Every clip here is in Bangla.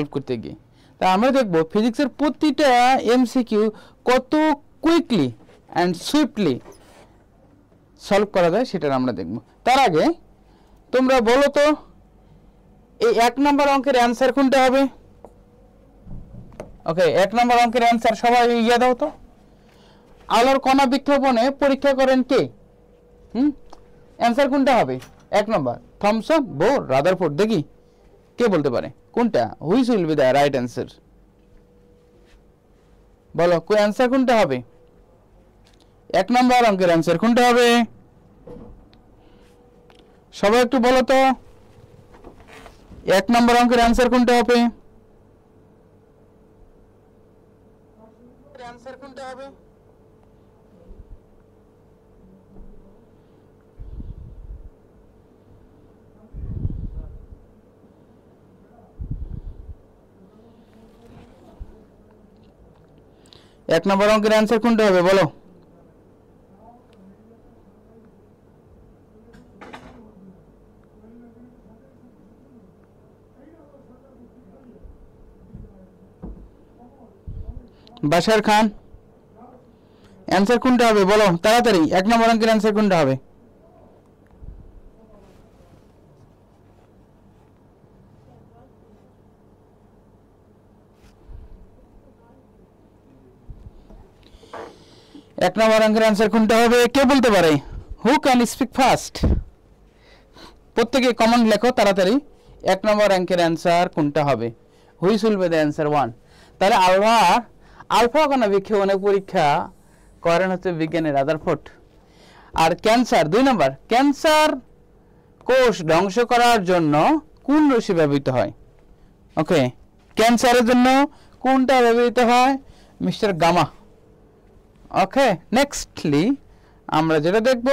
সলভ করতে গিয়ে। তা আমরা দেখব ফিজিক্সের প্রতিটা এমসিকিউ কত কুইকলি অ্যান্ড সুইফটলি সলভ করা যায় সেটা আমরা দেখব। তার আগে তোমরা বলো তো এই 1 নম্বর অঙ্কের অ্যান্সার কোনটা হবে? ওকে, 1 নম্বর অঙ্কের অ্যান্সার সবাই ইয়ে দাও তো। আলোর কণা বিক্ষেপণে পরীক্ষা করেন কে? অ্যান্সার কোনটা হবে 1 নম্বর? Thomson, bore, Rutherford. দেখি কে বলতে পারে কোনটা? Which will be the right answer? বলো কোন অ্যান্সার কোনটা হবে? 1 নম্বর অঙ্কের অ্যান্সার কোনটা হবে? সবাই একটু বলো তো 1 নম্বর অঙ্কের অ্যান্সার কোনটা হবে? অ্যান্সার কোনটা হবে? এক নম্বর অঙ্কের অ্যান্সার কোনটা হবে বলো? বাশার খান, অ্যান্সার কোনটা হবে বলো তাড়াতাড়ি। 1 নম্বর অঙ্কের অ্যান্সার কোনটা হবে? এক নম্বর অঙ্কের অ্যান্সার কোনটা হবে কে বলতে পারে? Who can speak first? প্রত্যেকে কমেন্ট লেখো তাড়াতাড়ি। 1 নম্বর অঙ্কের অ্যান্সার কোনটা হবে? Which will be the answer 1? তাহলে আলফা কণা বিক্ষেপণের পরীক্ষা করেন হচ্ছে বিজ্ঞানী রাদারফোর্ড। আর ক্যান্সার 2 নম্বর, ক্যান্সার কোষ ধ্বংস করার জন্য কোন রশ্মি ব্যবহৃত হয়? ওকে, ক্যান্সারের জন্য কোনটা ব্যবহৃত হয়? Mister gamma. ওকে, নেক্সটলি আমরা যেটা দেখব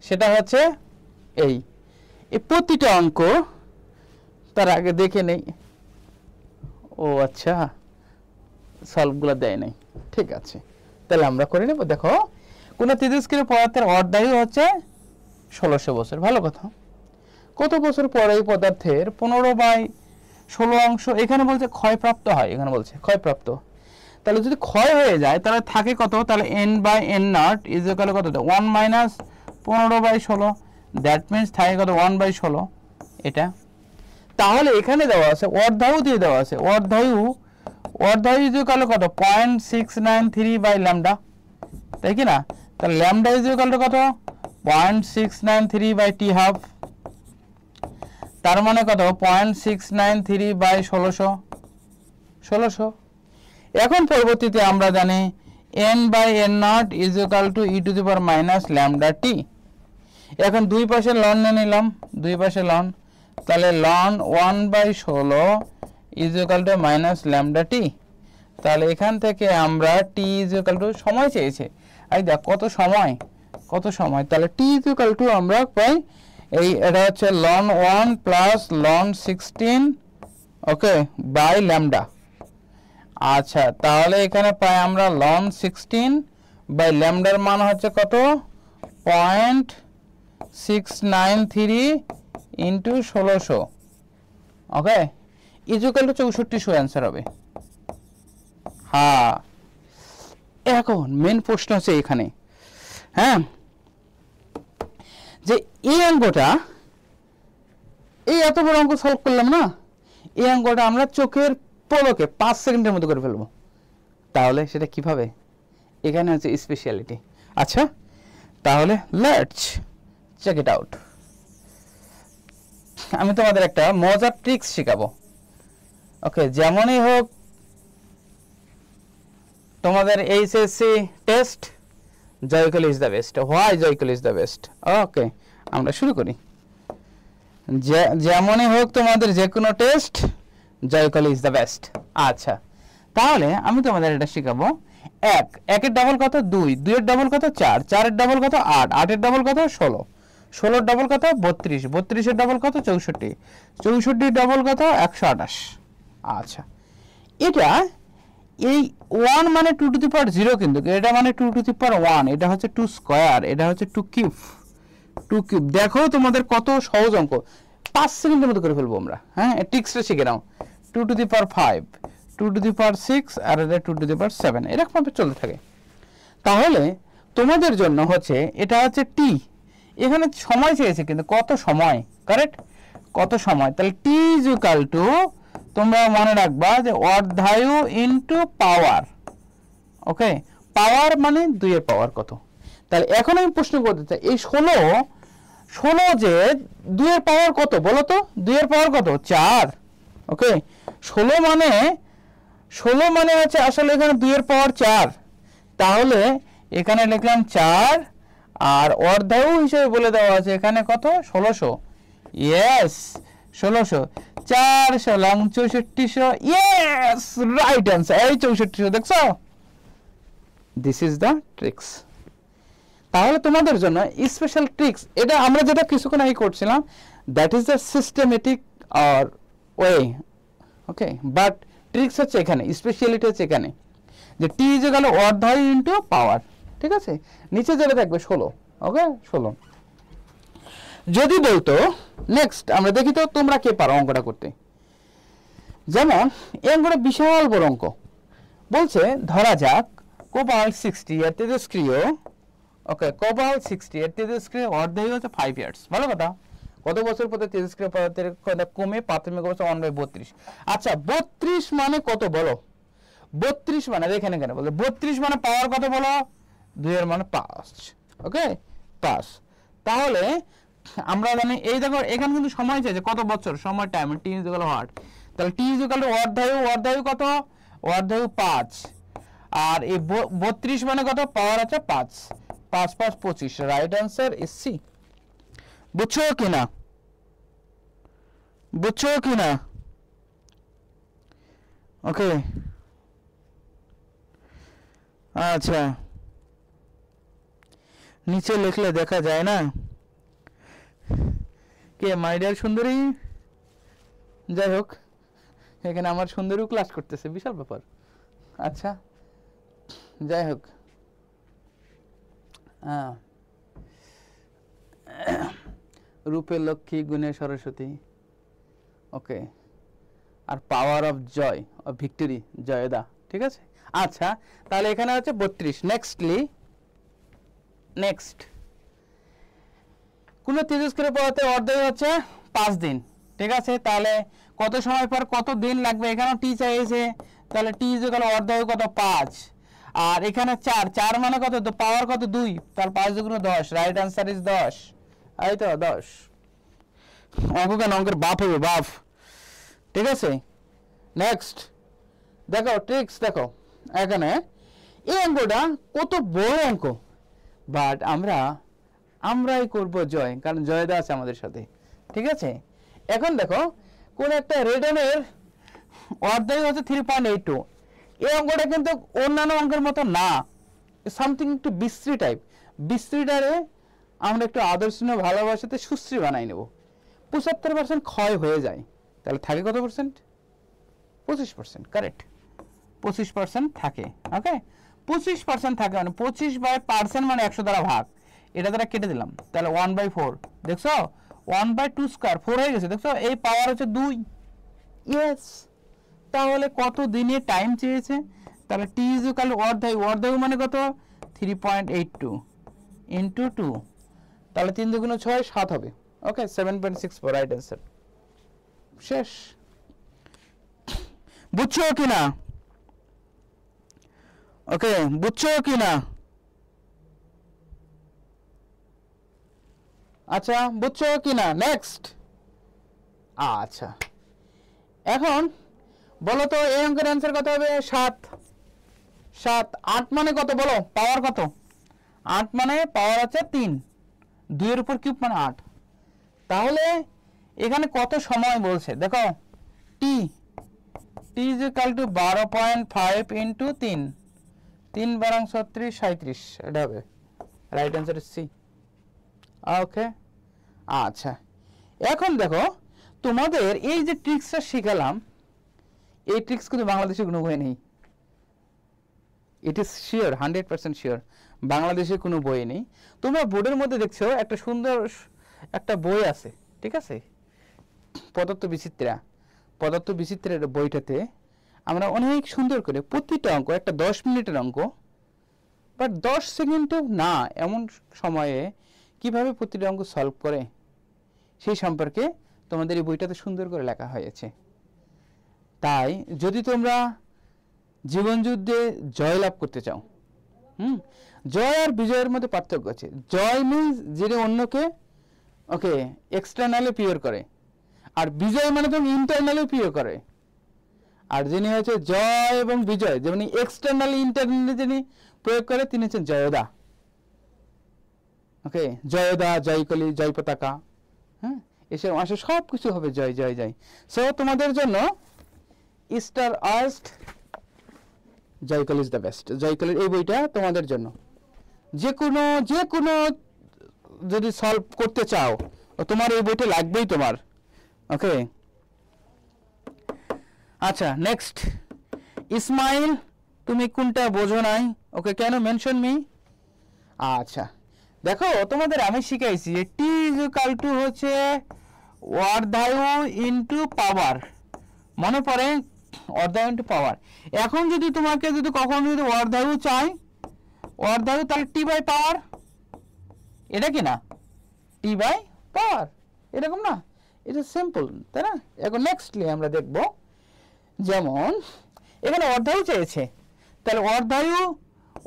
সেটা হচ্ছে এই প্রতিটা অঙ্ক। তার আগে দেখে নেই। ও আচ্ছা, সলভগুলো দেয় নাই, ঠিক আছে, তাহলে আমরা করে নেব। দেখো কোন তেজস্ক্রিয় পদার্থের অর্ধায়ু হচ্ছে 1600 বছর। ভালো কথা। কত বছর পরে এই পদার্থের 15/16 অংশ এখানে বলছে ক্ষয়প্রাপ্ত হয়, এখানে বলছে ক্ষয়প্রাপ্ত। তাহলে যদি ক্ষয় হয়ে যায় তাহলে থাকে কত? তাহলে n/n0 ইজ ইকুয়াল কত? 1 - 15/16। দ্যাট মিন্স থাকে কত? 1/16 এটা। তাহলে এখানে দেওয়া আছে অর্ধায়ু দিয়ে দেওয়া আছে, অর্ধায়ু ইজ ইকুয়াল কত? 0.693/λ, তাই কি না? তাহলে ল্যামডা ইজ ইকুয়াল কত? 0.693/t²। তার মানে কত? 0.693/1600। এখন পরবর্তীতে আমরা জানি n/n0 is equal to e to the power minus lambda T. এখন দুই পাশে লন নিয়ে নিলাম, দুই পাশে লন, তাহলে লন 1/16 is equal to minus lambda T. তাহলে এখান থেকে আমরা টি ইজ ইকুয়াল টু সময় চেয়েছে, এই দেখ কত সময়, কত সময়, তাহলে টি ইজ ইকুয়াল টু আমরা পাই এই এটা হচ্ছে লন 1 প্লাস লন 16 ওকে বাই ল্যামডা। আচ্ছা, তাহলে এখানে পাই আমরা লন 16 বাই ল্যামডার মান হচ্ছে কত? 0.693 into 1600 okay is equal two 6400 answer হবে। হ্যাঁ, এখন মেন প্রশ্ন হচ্ছে এখানে, হ্যাঁ, যে এই অঙ্কটা, এই এত বড় অঙ্ক সলভ করলাম না, এই অঙ্কটা আমরা চোখের পলকে 5 সেকেন্ডের মধ্যে করে ফেলবো। তাহলে সেটা কিভাবে? এখানে হচ্ছে স্পেশালিটি। আচ্ছা, তাহলে লেটস চেক ইট আউট। আমি তোমাদের একটা মজার ট্রিক্স শেখাবো। ওকে, যেমনই হোক তোমাদের HSC test, Joykoly is the best. Why Joykoly is the best? Okay, আমরা শুরু করি। যেমনই হোক তোমাদের যে কোনো test, Joykoly is the best. আচ্ছা, তাহলে আমি তোমাদের এটা শেখাবো। 1 এর ডাবল কত? 2 2 এর ডাবল কত? 4 4 এর ডাবল কত? 8 8 এর ডাবল কত? 16 16 এর ডাবল কত? 32 32 এর ডাবল কত? 64 64 এর ডাবল কত? 128। আচ্ছা, এটা এই 1 মানে 2 টু দি পাওয়ার 0, কিন্তু এটা মানে 2 টু দি পাওয়ার 1, এটা হচ্ছে 2 স্কয়ার, এটা হচ্ছে 2 কিউব। 2 কিউব। দেখো তোমাদের কত সহজ অঙ্ক। 5 সেকেন্ডের মতো করে ফেলবো আমরা। হ্যাঁ, ট্রিক্সটা শিখে নাও। 2 to the power 5, 2 to the power 6 আর 2 টু দি পাওয়ার 7 এরকম ভাবে চলতে থাকে। তাহলে তোমাদের জন্য হচ্ছে এটা হচ্ছে টি, এখানে সময় চেয়েছে কিন্তু কত সময়, কারেক্ট, কত সময়। তাহলে টি ইজ ইকুয়াল টু, তোমরা মনে রাখবা যে অর্ধায়ু ইনটু পাওয়ার। ওকে, পাওয়ার মানে 2 এর পাওয়ার কত। তাহলে এখন আমি প্রশ্ন করতে চাই, এই 16 যে 2 এর পাওয়ার কত বলো তো? 2 এর পাওয়ার কত? 4। ওকে, 16 মানে হচ্ছে আসলে এখানে 2 এর পাওয়ার 4। তাহলে এখানে লিখলাম 4 আর অর্ধায়ু হিসেবে বলে দেওয়া আছে এখানে কত? 1600। ইয়েস, 1600। 4 16 6400। Yes, right answer. এই 6400 দেখছো? This is the tricks. তাহলে তোমাদের জন্য স্পেশাল ট্রিক্স, এটা আমরা যেটা কিছুক্ষণ আগে করছিলাম, দ্যাট ইজ দ্য সিস্টেমেটিক আর ওয়ে। ওকে, বাট ট্রিক্স হচ্ছে এখানে, স্পেশালিটি হচ্ছে এখানে যে টি ইজ ইকুয়াল টু অর্ধায়ু ইনটু পাওয়ার। ঠিক আছে, নিচে যেটা থাকবে 16। ওকে, 16। যদি বলতো নেক্সট আমরা দেখি তো তোমরা কে পারো অঙ্কটা করতে। যেমন এই অঙ্কটা বিশাল বড় অঙ্ক। বলছে ধরা যাক কোবাল্ট 60 এর তেজস্ক্রিয়, ওকে, কোবাল্ট 60 এর তেজস্ক্রিয় অর্ধায়ু হচ্ছে 5 ইয়ার্স। ভালো কথা। কত বছর পরে তেজস্ক্রিয় পদার্থের কমে প্রাথমিক অবস্থা 1/32। আচ্ছা, 32 মানে কত বলো? 32 মানে এখানে কেন বলো? 32 মানে পাওয়ার কত বলো? 2 এর মানে 5। ওকে, 5। তাহলে আমরা জানি, এই দেখো এখানে কিন্তু সময় চাইছে কত বছর, সময় time, T is equal two what. তাহলে টি ইজ ইকুয়াল টু অর্ধায়ু কত? অর্ধায়ু 5। আর এই 32 মানে কত? পাওয়ার আছে 5। 5 5 25। Right answer is C. বুঝছো কিনা? বুঝছো কিনা? ওকে, আচ্ছা, নিচে লিখলে দেখা যায় না। কে মাই ডিয়ার সুন্দরী? যাই হোক, এখানে আমার সুন্দরীও ক্লাস করতেছে, বিশাল ব্যাপার। আচ্ছা, যাই হোক, রূপে লক্ষ্মী গুণে সরস্বতী। ওকে, আর পাওয়ার অফ জয়, অফ ভিক্টরি, জয়দা। ঠিক আছে, আচ্ছা, তাহলে এখানে হচ্ছে 32। নেক্সট কোন তেজস্ক্রিয় পদার্থের অর্ধায়ু হচ্ছে 5 দিন। ঠিক আছে, তাহলে কত সময় পর কত দিন লাগবে? এখানেও টি চাইছে, তাহলে টি ইজ ইকুয়াল টু অর্ধায়ু কত? 5। আর এখানে 4 মানে কত? তো পাওয়ার কত? 2। তাহলে 5 দুগুণ 10। Right answer is 10। এই তো 10। অঙ্ক কেন? অঙ্কের বাপ হবে, বাপ। ঠিক আছে, নেক্সট দেখো ট্রিক্স। দেখো এখানে এই অঙ্কটা কত বড় অঙ্ক, বাট আমরাই করব জয়, কারণ জয়দা আছে আমাদের সাথে। ঠিক আছে, এখন দেখো কোন একটা রেডনের অর্ধায়ু হচ্ছে 3.82। এই অঙ্কটা কিন্তু অন্যান্য অঙ্কের মতো না, সামথিং একটু বিশ্রী টাইপ। বিশ্রীটারে আমরা একটু আদর্শনীয় ভালোবাসাতে সুশ্রী বানাই নেব। 75% ক্ষয় হয়ে যায়, তাহলে থাকে কত পার্সেন্ট? 25%। কারেক্ট, 25% থাকে। ওকে, 25% থাকে মানে 25/% মানে 100 দ্বারা ভাগ, এটা দ্বারা কেটে দিলাম, তাহলে 1/4। দেখছো, 1/2 স্কয়ার 4 হয়ে গেছে। দেখছো, এই পাওয়ার হচ্ছে 2। ইয়েস, তাহলে কত দিনে টাইম চেয়েছে? তাহলে টি ইজ ইকুয়াল টু অর্ধায়ু মানে কত? 3.82 ইনটু 2, তাহলে 3 দুগুণ 6, 7 হবে। ওকে, 7.64। Right answer. শেষ। বুঝছো কিনা? ওকে, বুঝছো কিনা? আচ্ছা, বুঝছো কিনা? নেক্সট। আচ্ছা, এখন বলো তো এই অঙ্কের অ্যান্সার কত হবে? 7। 8 মানে কত বলো? পাওয়ার কত? 8 মানে পাওয়ার আছে 3। 2 এর উপর কিউব মানে 8। তাহলে এখানে কত সময় বলছে? দেখো, T is equal to 12.5 into 3। 3 বারাং 36, 37 এটা হবে। Right answer is C. Okay, আচ্ছা, এখন দেখো তোমাদের এই যে ট্রিক্সটা শিখালাম, এই ট্রিক্স কিন্তু বাংলাদেশে কোনো বই নেই। ইট ইজ শিওর, 100% শিওর, বাংলাদেশে কোনো বই নেই। তোমরা বোর্ডের মধ্যে দেখছো একটা সুন্দর একটা বই আছে। ঠিক আছে, পদার্থ বিচিত্রের বইটাতে আমরা অনেক সুন্দর করে প্রতিটা অঙ্ক, একটা 10 মিনিটের অঙ্ক বাট 10 সেকেন্ডও না এমন সময়ে কিভাবে প্রতিটা অঙ্ক সলভ করে সেই সম্পর্কে তোমাদের এই বইটাতে সুন্দর করে লেখা হয়েছে। তাই যদি তোমরা জীবনযুদ্ধে জয়লাভ করতে চাও, জয় আর বিজয়ের মধ্যে পার্থক্য আছে। জয় মিন্স যিনি অন্যকে ওকে এক্সটার্নালি পিওর করে, আর বিজয় মানে তুমি ইন্টারনালি পিওর করে। আর যিনি হচ্ছে জয় এবং বিজয়, যেমনি এক্সটার্নালি ইন্টারনালি যিনি প্রয়োগ করে তিনি হচ্ছেন জয়দা। ওকে, জয়দা, জয়কলি, জয় পতাকা, হ্যাঁ, এসব আসে সব কিছু হবে জয় জয় জয়। সো তোমাদের জন্য ইস্টার আর্স্ট জয়কলি ইজ দ্য বেস্ট। জয়কলির এই বইটা তোমাদের জন্য যে কোনো যদি সলভ করতে চাও তোমার এই বইটা লাগবেই তোমার। ওকে, আচ্ছা নেক্সট, ইসমাইল তুমি কোনটা বোঝো নাই? ওকে, কেন মেনশন মি? আচ্ছা দেখো, তোমাদের আমি শিখাইছি যে টি ইজ ইকুয়াল টু হচ্ছে অর্ধায়ু ইনটু পাওয়ার। মনে পড়ে? অর্ধায়ু ইনটু পাওয়ার। এখন যদি তোমাকে যদি কখনো যদি অর্ধায়ু চাই, অর্ধায়ু তাহলে টি বাই পাওয়ার, এটা কি না? টি বাই পাওয়ার, এরকম না? এটা সিম্পল, তাই না? এখন নেক্সটলি আমরা দেখব, যেমন এখানে অর্ধায়ু চেয়েছে, তাহলে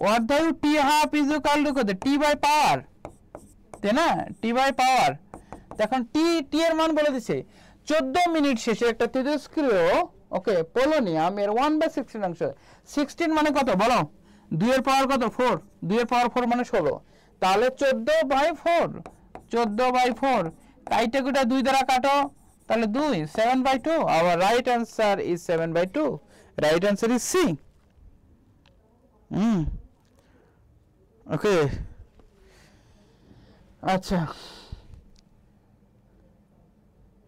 অর্ধায়ু টি হাফ ইজ ইকুয়াল টু কত? টি বাই পাওয়ার, তাই না? টি বাই পাওয়ার। এখন টি এর মান বলে দিছে 14 মিনিট শেষে একটা তেজস্ক্রিয় ওকে পোলোনিয়াম এর 1/16 অংশ। 16 মানে কত বলো? 2 এর পাওয়ার কত? 4। 2 এর পাওয়ার 4 মানে 16, তাহলে 14/4। 14/4 কাইটাকুটা 2 দ্বারা কাটো, তাহলে 2 7/2। Our right answer is 7/2। Right answer is C. Okay, আচ্ছা,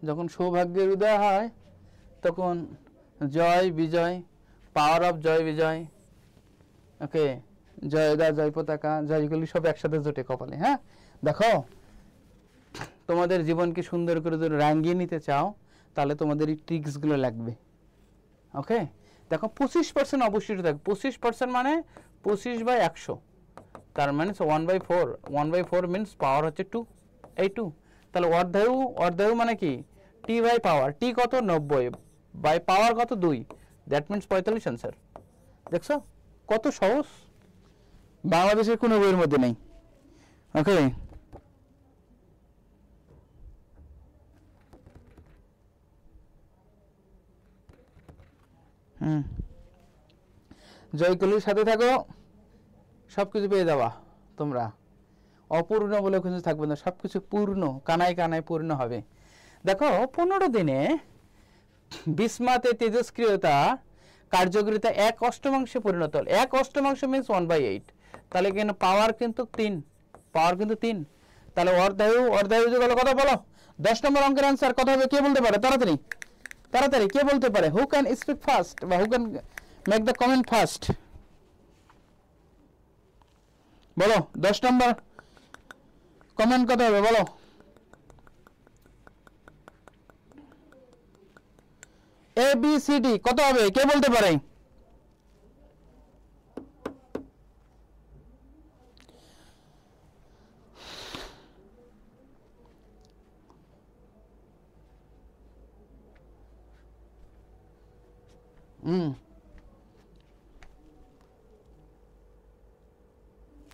যখন সৌভাগ্যের উদয় হয় তখন জয় বিজয়, পাওয়ার অফ জয় বিজয়, ওকে, জয়দা, জয় পতাকা, জয়গুলি সব একসাথে জোটে কপালে। হ্যাঁ, দেখো তোমাদের জীবনকে সুন্দর করে যদি রাঙিয়ে নিতে চাও তাহলে তোমাদের এই ট্রিক্সগুলো লাগবে। ওকে, দেখো 25% অবশ্যই থাকবে। 25% মানে 25/100, তার মানে 1/4। 1/4 মিনস পাওয়ার হচ্ছে 2, এই 2। তাহলে অর্ধায়ু মানে কি? টি বাই পাওয়ার। টি কত? 90 বাই পাওয়ার কত? 2, দ্যাট মিনস 45 অ্যান্সার। দেখছো কত সহজ? বাংলাদেশের কোনো বইয়ের মধ্যে নেই। ওকে, জয়কলির সাথে থাকো, সবকিছু পেয়ে যাবা তোমরা। অপূর্ণ বলে কিছু থাকবে না, সবকিছু পূর্ণ, কানায় কানায় পূর্ণ হবে। দেখো 15 দিনে বিসমাতে তেজস্ক্রিয়তা কার্যকারিতা 1/8 পরিণত হল। 1/8 মিনস 1/8। তাহলে এখানে পাওয়ার কিন্তু 3, পাওয়ার কিন্তু 3। তাহলে অর্ধায়ু যুগল কথা বলো। 10 নম্বর অঙ্কের অ্যান্সার কত হবে? কে বলতে পারে? তাড়াতাড়ি তাড়াতাড়ি কে বলতে পারে? হু ক্যান স্পিক ফার্স্ট বা who can make the comment first? বলো 10 নম্বর কমেন্ট কত হবে বলো। ABCD কত হবে? কে বলতে পারে?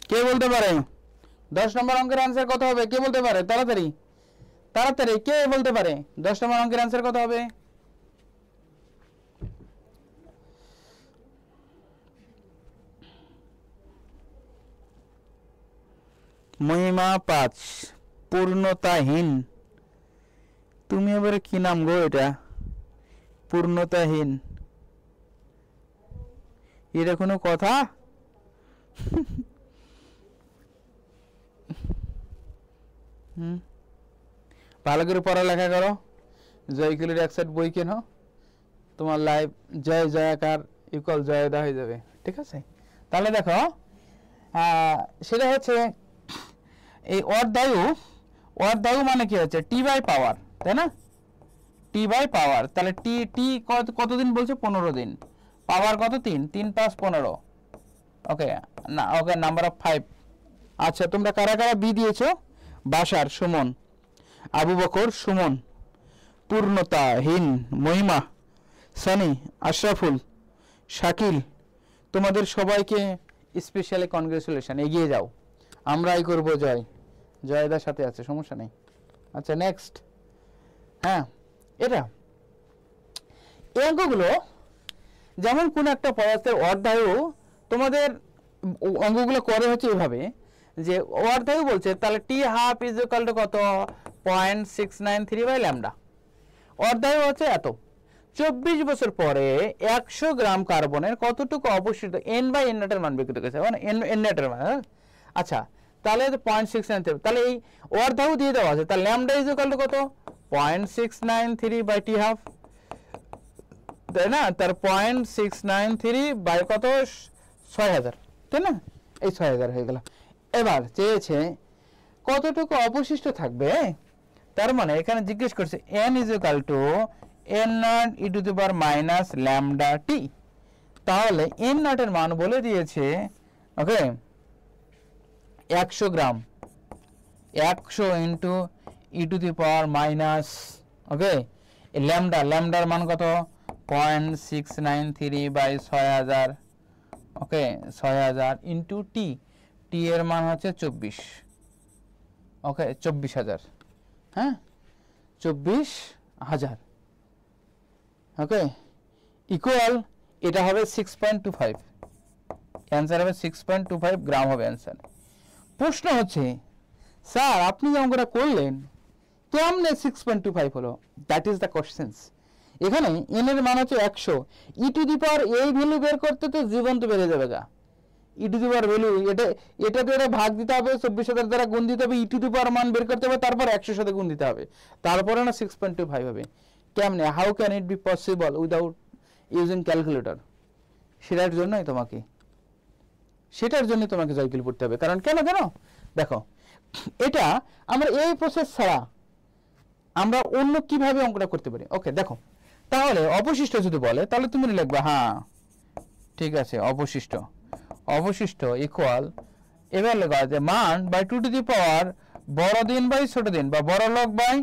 কে বলতে পারে? 10 নম্বর অঙ্কের অ্যান্সার কত হবে? কে বলতে পারে? তাড়াতাড়ি তাড়াতাড়ি কে বলতে পারে? 10 নম্বর অঙ্কের অ্যান্সার কত হবে? মহিমা 5, পূর্ণতাহীন। তুমি এবারে কি নাম গো এটা? পূর্ণতাহীন, এটা কোনো কথা? ভালো করে পড়ালেখা করো, জয়কুলির এক সেট বই কেনো, তোমার লাইফ জয় জয়াকার ইকুয়াল জয়দা হয়ে যাবে। ঠিক আছে, তাহলে দেখো সেটা হচ্ছে এই অর্ধায়ু মানে কি হচ্ছে? টি বাই পাওয়ার, তাই না? টি বাই পাওয়ার, তাহলে টি টি কতদিন বলছে 15 দিন, পাওয়ার কত 3, 3 + 15, ওকে না ওকে নাম্বার অফ 5। আচ্ছা তোমরা কারা কারা বি দিয়েছো? বাশার, সুমন, আবু বকর, সুমন, পূর্ণতা, হিন, মহিমা, সানি, আশরাফুল, শাকিল, তোমাদের সবাইকে স্পেশালি কনগ্রেচুলেশন, এগিয়ে যাও, আমরাই করব জয়, জয়দার সাথে আছে, সমস্যা নেই। আচ্ছা নেক্সট, হ্যাঁ এটা এই অঙ্কগুলো যেমন কোন একটা পদার্থের অর্ধায়ু, তোমাদের অঙ্কগুলো করে হচ্ছে এভাবে যে অর্ধায়ু বলছে, তাহলে টি হাফ ইজ ইকুয়াল টু কত 0.693/λ, অর্ধায়ু হচ্ছে এত। 24 বছর পরে 100 গ্রাম কার্বনের কতটুকু অবশিষ্ট n/n এর মান বের করতে গেছে, মানে n এর মান। আচ্ছা তাহলে 0.693, তাহলে এই অর্ধায়ু দিয়ে দেওয়া আছে, তাহলে ল্যামডা ইজ ইকুয়াল টু কত 0.693/t হাফ, তাই না? তার 0.693 কত 6000, তাই না? এই 6000 হয়ে গেল। এবার চেয়েছে কতটুকু অবশিষ্ট থাকবে, তার মানে এখানে জিজ্ঞেস করছে n is equal to n0 e to the power minus lambda T, তাহলে n0 এর মান বলে দিয়েছে okay 100 gram, 100 into e to the power minus okay lambda, ল্যামডার মান কত 0.693/6000, ওকে 6000 ইন্টু টি, টি এর মান হচ্ছে 24, ওকে 24000, হ্যাঁ 24000, ওকে ইকুয়াল এটা হবে 6.25, অ্যান্সার হবে 6.25 গ্রাম হবে অ্যান্সার। প্রশ্ন হচ্ছে স্যার আপনি যে অঙ্কটা করলেন কেমনে 6.25 হলো, দ্যাট ইজ দ্য কোশ্চেন্স। এখানে n এর মান হচ্ছে 100, ই টু দি পাওয়ার এই ভ্যালু বের করতে তো জীবন তো বেড়ে যাবে গা, ই টু দি পাওয়ার ভ্যালু এটা তো এটা ভাগ দিতে হবে, 24000 দ্বারা গুণ দিতে হবে, ই টু দি পাওয়ার মান বের করতে হবে, তারপর 100 সাথে গুণ দিতে হবে, তারপরে না 6.25 হবে। কেমনে, how can it be possible without using calculator? সেটার জন্যই তোমাকে জয়কিল পড়তে হবে। কারণ কেন দেখো এটা আমরা এই প্রসেস ছাড়া আমরা অন্য কিভাবে অঙ্কটা করতে পারি। ওকে দেখো, তাহলে অবশিষ্ট যদি বলে তাহলে তুমি লিখবে, হ্যাঁ ঠিক আছে অবশিষ্ট ইকুয়াল, এবার লেখা আছে মান বাই 2 টু দি পাওয়ার বড় দিন বাই ছোট দিন, বা বড় লগ বাই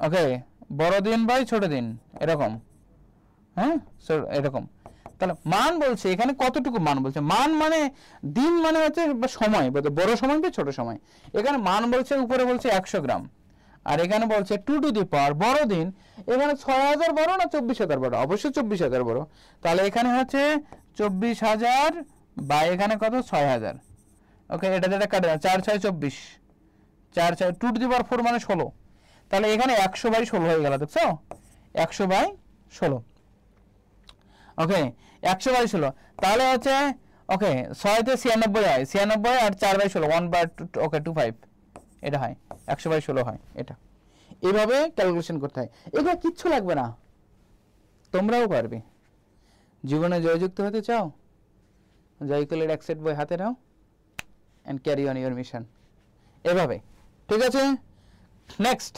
ওকে বড় দিন বাই ছোট দিন, এরকম, হ্যাঁ এরকম। তাহলে মান বলছে এখানে কতটুকু মান বলছে, মান মানে দিন মানে হচ্ছে সময়, বড় সময় বা ছোট সময়। এখানে মান বলছে উপরে বলছে 100 গ্রাম, আর এখানে বলছে 2 টু দি পাওয়ার বড় দিন, এখানে 6000 বড় না 24000 বড়? অবশ্যই 24000 বড়। তাহলে এখানে হচ্ছে 24000 বা এখানে কত 6000, ওকে এটা যেটা কাটে 4 6 24, 4 6 2 টু দি পাওয়ার 4 মানে 16, তাহলে এখানে 100/16 হয়ে গেল, দেখছো 100/16, ওকে 100/16, তাহলে হচ্ছে ওকে 6 তে 96 হয়, 96 আর 4/16 1/2 ওকে 25, এটা হয় 100/16 হয়। এটা এইভাবে ক্যালকুলেশন করতে হয়, এগুলো কিচ্ছু লাগবে না, তোমরাও পারবে। জীবনে জয়যুক্ত হতে চাও, জয়কুলের অ্যাকসেপ্ট বই হাতে নাও and carry on your mission, এভাবে, ঠিক আছে। নেক্সট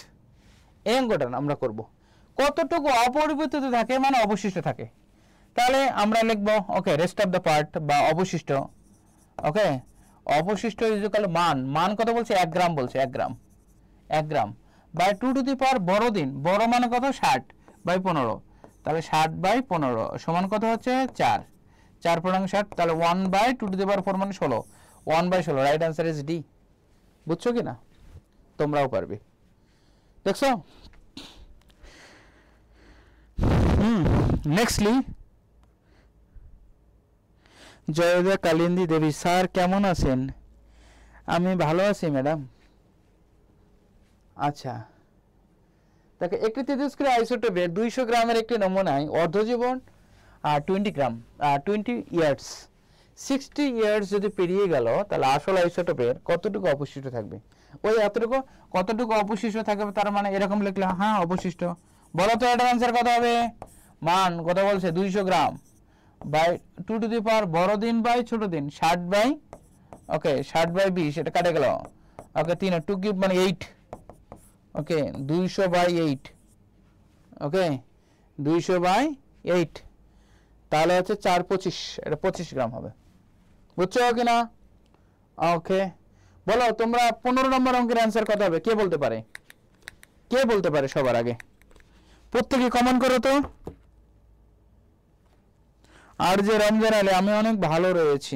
এই অঙ্কটা আমরা করব কতটুকু অপরিবর্তিত থাকে মানে অবশিষ্ট থাকে, তাহলে আমরা লিখব ওকে রেস্ট অফ দ্য পার্ট বা অবশিষ্ট, ওকে অবশিষ্ট ইকুয়াল মান কত বলছে 1 গ্রাম বলছে, 1 গ্রাম বাই 2 টু দি পাওয়ার বড় দিন, বড় মানে কত 60/15, তাহলে 60/15 সমান কত হচ্ছে 4 4 তাহলে 1/2 টু দি পাওয়ার 4 মানে 16, 1/16, রাইট অ্যান্সার ইজ ডি। বুঝছো কি না? তোমরাও পারবে, দেখছো। নেক্সটলি জয়দা কালিন্দী দেবী, স্যার কেমন আছেন? আমি ভালো আছি ম্যাডাম। আচ্ছা দেখো একটি তেজস্ক্রিয় আইসোটোপের 200 গ্রামের একটি নমুনায় অর্ধজীবন 20 গ্রাম 20 ইয়ার্স 60 ইয়ার্স যদি পেরিয়ে গেল তাহলে আসল আইসোটোপের কতটুকু অবশিষ্ট থাকবে? ওই এতটুকু কতটুকু অবশিষ্ট থাকবে, তার মানে এরকম লিখলে হ্যাঁ অবশিষ্ট। বলো তো এটার অ্যান্সার কত হবে? মান কত বলছে 200 গ্রাম বাই 2 টু দি পাওয়ার বড় দিন বাই ছোট দিন 60/20, এটা কাটে গেল, ওকে 3 2 কিউব মানে 8, ওকে 200/8, ওকে 200/8 তাহলে হচ্ছে 425 এটা 25 গ্রাম হবে বুঝছো কি না ওকে বলো তোমরা 15 নম্বর অঙ্কের অ্যান্সার কত হবে কে বলতে পারে সবার আগে প্রত্যেকে কমেন্ট করো তো আর যে রমজান আলী আমি অনেক ভালো রয়েছি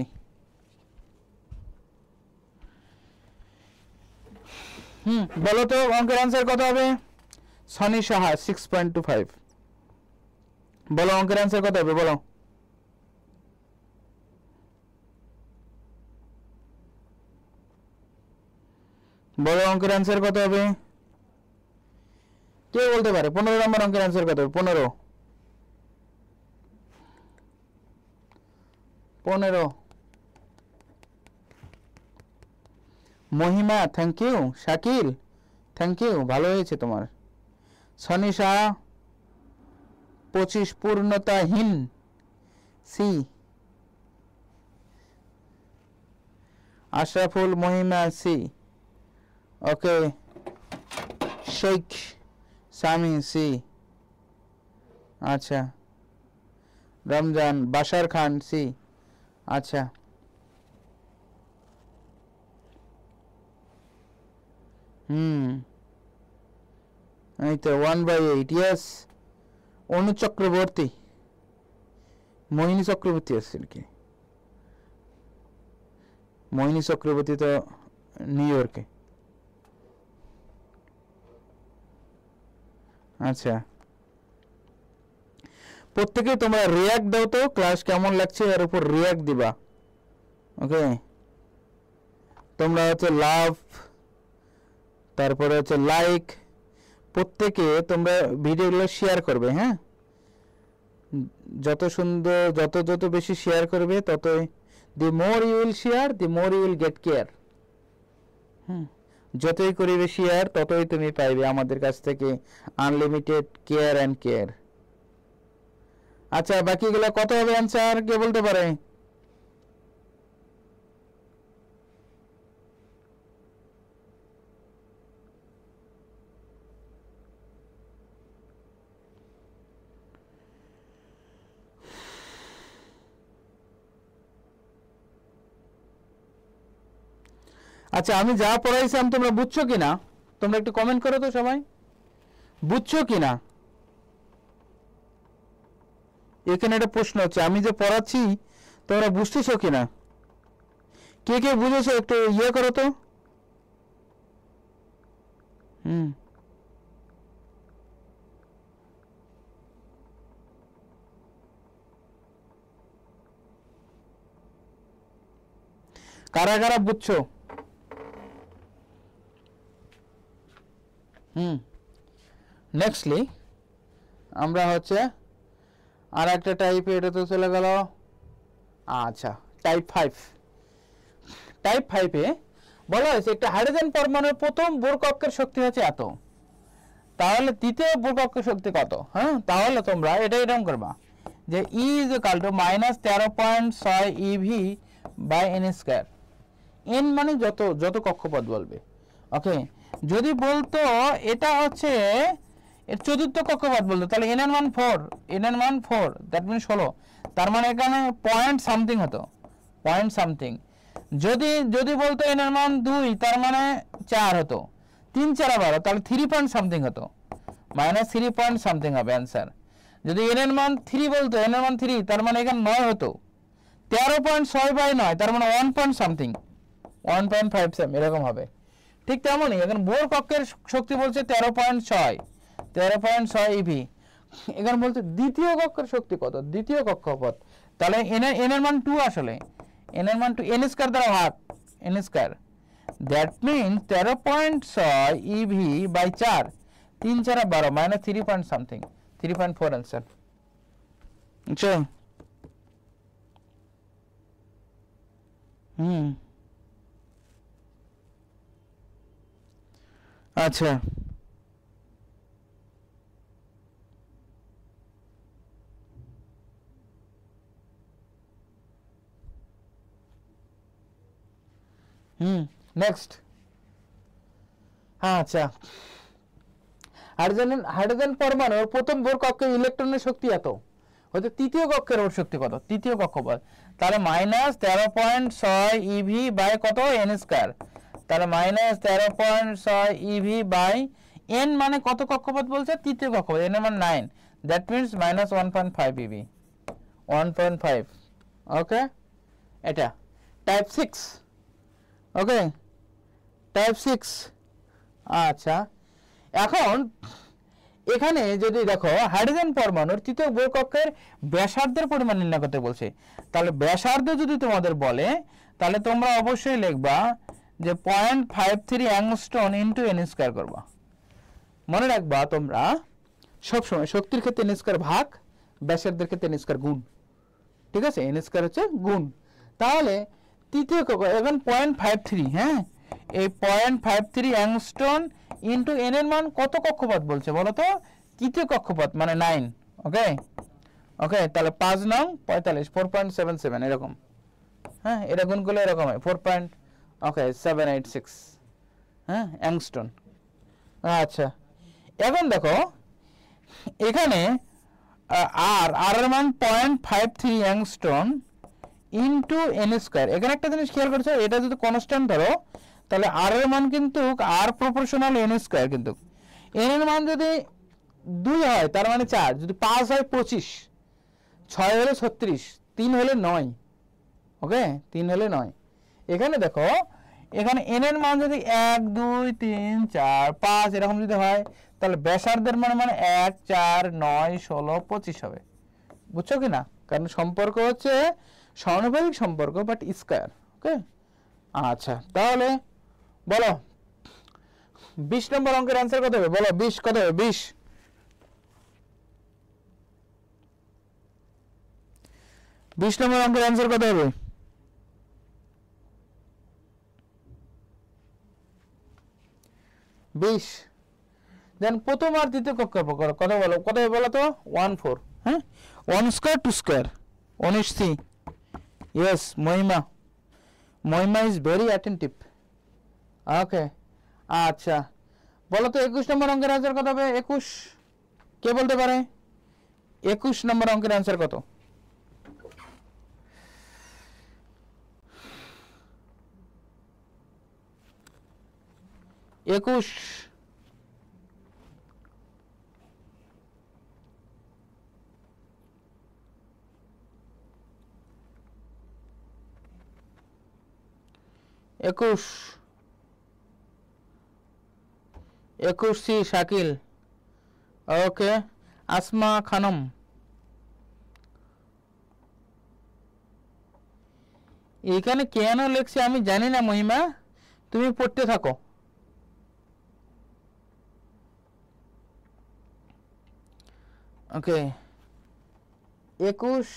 বলো তো অঙ্কের অ্যান্সার কত হবে সনি সাহা 6.25 বলো অঙ্কের অ্যান্সার কত হবে বলো অঙ্কের অ্যান্সার কত হবে কে বলতে পারে 15 নম্বর অঙ্কের অ্যান্সার কত হবে 15 Mohima thank you Shakil thank you ভালো হয়েছে তোমার সনিশা 25 পূর্ণতাহীন C Ashraful Mohima C okay Sheikh Sami C আচ্ছা রমজান বাশার খান সি আচ্ছা এই তো 1/8 ইয়েস অনু চক্রবর্তী মোহিনী চক্রবর্তী আসছিল কি মোহিনী চক্রবর্তী তো নিউ ইয়র্কে আচ্ছা প্রত্যেকে তোমরা রিয়্যাক্ট দাও তো ক্লাস কেমন লাগছে এর উপর রিয়্যাক্ট দিবা ওকে তোমরা হচ্ছে লাভ তারপরে হচ্ছে লাইক প্রত্যেকে তোমরা ভিডিওগুলো শেয়ার করবে হ্যাঁ যত সুন্দর যত বেশি শেয়ার করবে ততই the more you will share the more you will get care যতই করবে শেয়ার ততই তুমি পাইবে আমাদের কাছ থেকে আনলিমিটেড কেয়ার অ্যান্ড কেয়ার আচ্ছা বাকিগুলো কত হবে অ্যান্সার কে বলতে পারে আচ্ছা আমি যা পড়াইছিলাম তোমরা বুঝছো কিনা তোমরা একটু কমেন্ট করো তো সবাই বুঝছো কিনা এখানে একটা প্রশ্ন হচ্ছে আমি যে পড়াচ্ছি তোমরা বুঝতেছো কিনা কে কে বুঝেছো একটু ইয়ে করো তো কারা কারা বুঝছো নেক্সটলি আমরা হচ্ছে আর একটা টাইপে এটা তো চলে গেল আচ্ছা টাইপ 5 বলা হয়েছে একটা হাইড্রোজেন পরমাণুর প্রথম বোর কক্ষের শক্তি হচ্ছে এত তাহলে দ্বিতীয় বোর কক্ষের শক্তি কত হ্যাঁ তাহলে তোমরা এটা এরকম করবা যে E is equal two -13.6 eV/n²। n মানে যত কক্ষপথ বলবে ওকে যদি বলতো এটা হচ্ছে এর চতুর্থ কক্ষপথ বলতো তাহলে n এর মান 4 দ্যাট মিন্স 16 তার মানে এখানে পয়েন্ট সামথিং হতো পয়েন্ট সামথিং যদি বলতো n এর মান 2 তার মানে 4 হতো 3 4 12 তাহলে 3 পয়েন্ট সামথিং হতো -3 পয়েন্ট সামথিং হবে অ্যান্সার যদি n এর মান 3 বলতো n এর মান 3 তার মানে এখানে 9 হতো 13.6/9 তার মানে 1 পয়েন্ট সামথিং 1.57 এরকম হবে ঠিক তেমনই এখানে বোর কক্ষের শক্তি বলছে 13.6 eV এখানে বলছে দ্বিতীয় কক্ষের শক্তি কত দ্বিতীয় কক্ষপথ তাহলে n এর মান 2 আসলে n এর মান 2 n² দ্বারা ভাগ n² that means 13.6 eV/4 3 4 12 -3 point something 3.4 answer अच्छा अच्छा नेक्स्ट हाँ अच्छा হাইড্রোজেন পরমাণুর প্রথম ভর কক্ষের ইলেকট্রনের শক্তি এত, হয়তো তৃতীয় কক্ষের ওর শক্তি কত, তৃতীয় কক্ষপথ, তাহলে -13.6 ইভি বাই কত এন স্কয়ার, তাহলে -13.6 ইভি বাই এন মানে কত কক্ষপথ বলছে, তৃতীয় কক্ষপথ, এন এর মান 9, দ্যাট মিন্স -1.5 ইভি, 1.5। ওকে, এটা টাইপ 6। ওকে, টাইপ 6। আচ্ছা, এখন এখানে যদি দেখো হাইড্রোজেন পরমাণুর তৃতীয় ভর কক্ষের ব্যাসার্ধের পরিমাণ নির্ণয় করতে বলছে, তাহলে ব্যাসার্ধ যদি তোমাদের বলে তাহলে তোমরা অবশ্যই লিখবা যে 0.53 অ্যাংস্ট্রম ইনটু এন স্কয়ার করবা। মনে রাখবা তোমরা সবসময় শক্তির ক্ষেত্রে এন স্কয়ার ভাগ, ব্যাসার্ধের ক্ষেত্রে এন স্কয়ার গুণ, ঠিক আছে, এন স্কয়ার হচ্ছে গুণ। তাহলে তৃতীয় কক্ষ এখন 0.53, হ্যাঁ, এই 0.53 অ্যাংস্ট্রম ইনটু এন এর মান কত কক্ষপথ বলছে বলো তো, তৃতীয় কক্ষপথ মানে 9। ওকে, ওকে, তাহলে 5 নং 45, 4.77 এরকম, হ্যাঁ, এটা গুণ করলে এরকম হয় 4.786, হ্যাঁ, অ্যাংস্ট্রম। আচ্ছা, এখন দেখো এখানে আর এর মান 0.53 অ্যাংস্ট্রম ইনটু এন স্কয়ার। এখানে একটা জিনিস খেয়াল করছো, এটা যদি কনস্ট্যান্ট ধরো তাহলে আর এর মান কিন্তু আর প্রপোর্শনাল এন স্কয়ার, কিন্তু এন এর মান যদি 2 হয় তার মানে 4, যদি 5 হয় 25, 6 হলে 36, 3 হলে 9। ওকে, 3 হলে 9। এখানে দেখো এখানে এন এর মান যদি 1 2 3 4 5 এরকম যদি হয় তাহলে ব্যাসার্ধের মান মানে 1 4 9 16 25 হবে। বুঝছো কি না? কারণ সম্পর্ক হচ্ছে সমানুপাতিক সম্পর্ক বাট স্কয়ার। ওকে, আচ্ছা, তাহলে বলো 20 নম্বর অঙ্কের অ্যান্সার কত হবে, বলো 20 কত হবে, 20 নম্বর অঙ্কের অ্যান্সার কত হবে? দেন প্রথম আর দ্বিতীয় কক্ষের প্রকার কত বলো, কত হবে বলো তো, 1 4, হ্যাঁ, 1 square 2 square 1 is c। Yes, Mohima is very attentive. Okay, আচ্ছা, বলো তো 21 নম্বর অঙ্কের অ্যান্সার কত হবে? 21, কে বলতে পারে 21 নম্বর অঙ্কের অ্যান্সার কত? একুশ, সি শাকিল। ওকে, আসমা খানম। এখানে কেন লেখছে আমি জানি না মহিমা, তুমি পড়তে থাকো। ওকে, 21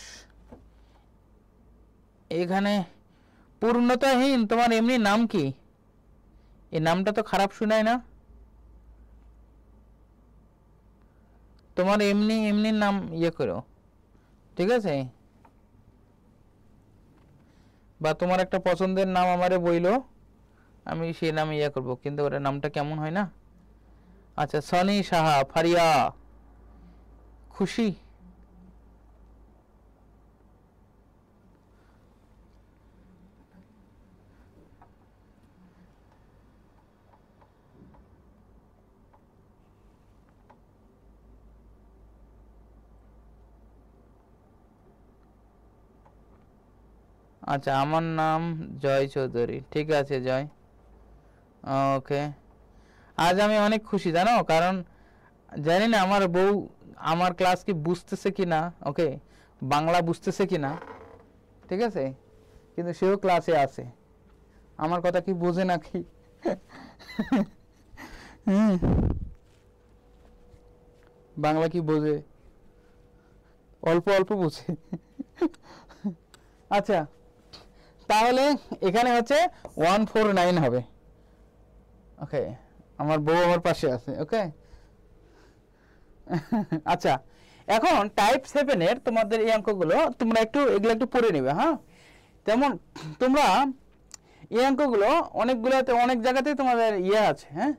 এখানে পূর্ণতাহীন, তোমার এমনি নাম কি? এই নামটা তো খারাপ শোনায় না, তোমার এমনি নাম ইয়ে করো, ঠিক আছে, বা তোমার একটা পছন্দের নাম আমারে বইলো, আমি সেই নামে ইয়ে করবো, কিন্তু ওর নামটা কেমন হয় না। আচ্ছা, সনি সাহা, ফারিয়া, খুশি, আচ্ছা, আমার নাম জয় চৌধুরী, ঠিক আছে জয়। ওকে, আজ আমি অনেক খুশি জানো, কারণ জানি না আমার বউ আমার ক্লাস কি বুঝতেছে কি না, ওকে, বাংলা বুঝতেছে কি না, ঠিক আছে, কিন্তু সেও ক্লাসে আছে, আমার কথা কি বোঝে নাকি? বাংলা কি বোঝে? অল্প অল্প বোঝে। আচ্ছা, তাহলে এখানে হচ্ছে 149 হবে। ওকে, আমার বউ আমার পাশে আছে। ওকে, আচ্ছা, এখন টাইপ 7 এর তোমাদের এই অঙ্কগুলো তোমরা এগুলো একটু পড়ে নেবে, হ্যাঁ, তেমন তোমরা এই অঙ্কগুলো অনেকগুলোতে অনেক জায়গাতেই তোমাদের ইয়ে আছে, হ্যাঁ,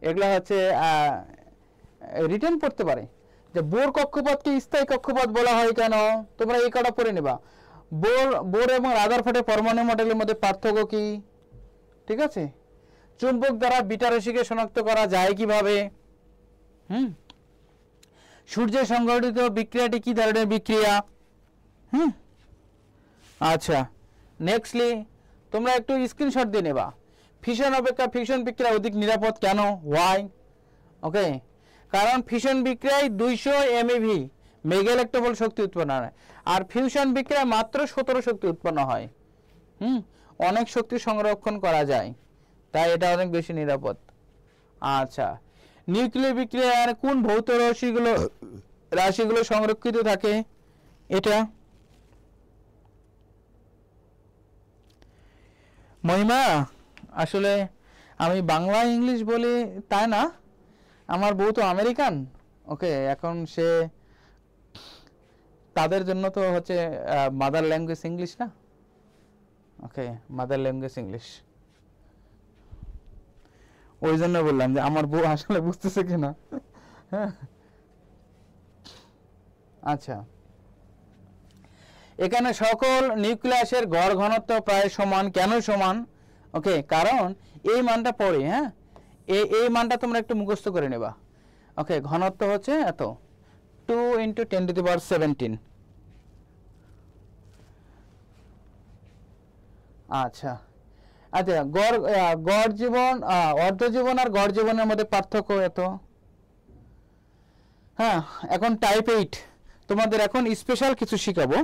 এগুলো হচ্ছে রিটার্ন পড়তে পারে যে বোর কক্ষপথকে স্থায়ী কক্ষপথ বলা হয় কেন, তোমরা এই কটা পড়ে নেবা। বোর এবং রাদারফোর্ডের পরমাণু মডেলের মধ্যে পার্থক্য কি, ঠিক আছে। চুম্বক দ্বারা বিটা রাশিকে শনাক্ত করা যায় কিভাবে, সূর্যের সংঘটিত বিক্রিয়াটি কি ধরনের বিক্রিয়া। আচ্ছা, নেক্সটলি তোমরা একটু স্ক্রিনশট দিয়ে নেবা। ফিশন অপেক্ষা ফিউশন বিক্রিয়া অধিক নিরাপদ কেন, ওয়াই। ওকে, কারণ ফিশন বিক্রিয়ায় 200 MeV মেগা ইলেকট্রন শক্তি উৎপন্ন হয়, আর ফিউশন বিক্রিয়ায় মাত্র 17 শক্তি উৎপন্ন হয়। অনেক শক্তি সংরক্ষণ করা যায়, তাই এটা অনেক বেশি নিরাপদ। আচ্ছা, নিউক্লিয় বিক্রিয়ার কোন ভৌত রাশিগুলো সংরক্ষিত থাকে, এটা মহিমা আসলে আমি বাংলা ইংলিশ বলি তাই না, আমার বউ তো আমেরিকান। ওকে, এখন সে তাদের জন্য তো হচ্ছে মাদার ল্যাঙ্গুয়েজ ইংলিশ না। ওকে, মাদার ল্যাঙ্গুয়েজ ইংলিশ, ওই জন্য বললাম যে আমার বউ আসলে বুঝতেছে কিনা। হ্যাঁ, আচ্ছা, এখানে সকল নিউক্লিয়াসের গড় ঘনত্ব প্রায় সমান, কেন সমান। ওকে, কারণ এই মানটা পড়ে, হ্যাঁ এই মানটা তোমরা একটু মুখস্থ করে নেবা। ওকে, ঘনত্ব হচ্ছে এত, 2 × 10⁻17। আচ্ছা আচ্ছা, গড় জীবন, অর্ধ জীবন আর গড় জীবনের মধ্যে পার্থক্য এত। হ্যাঁ, এখন টাইপ 8 তোমাদের এখন স্পেশাল কিছু শিখাবো।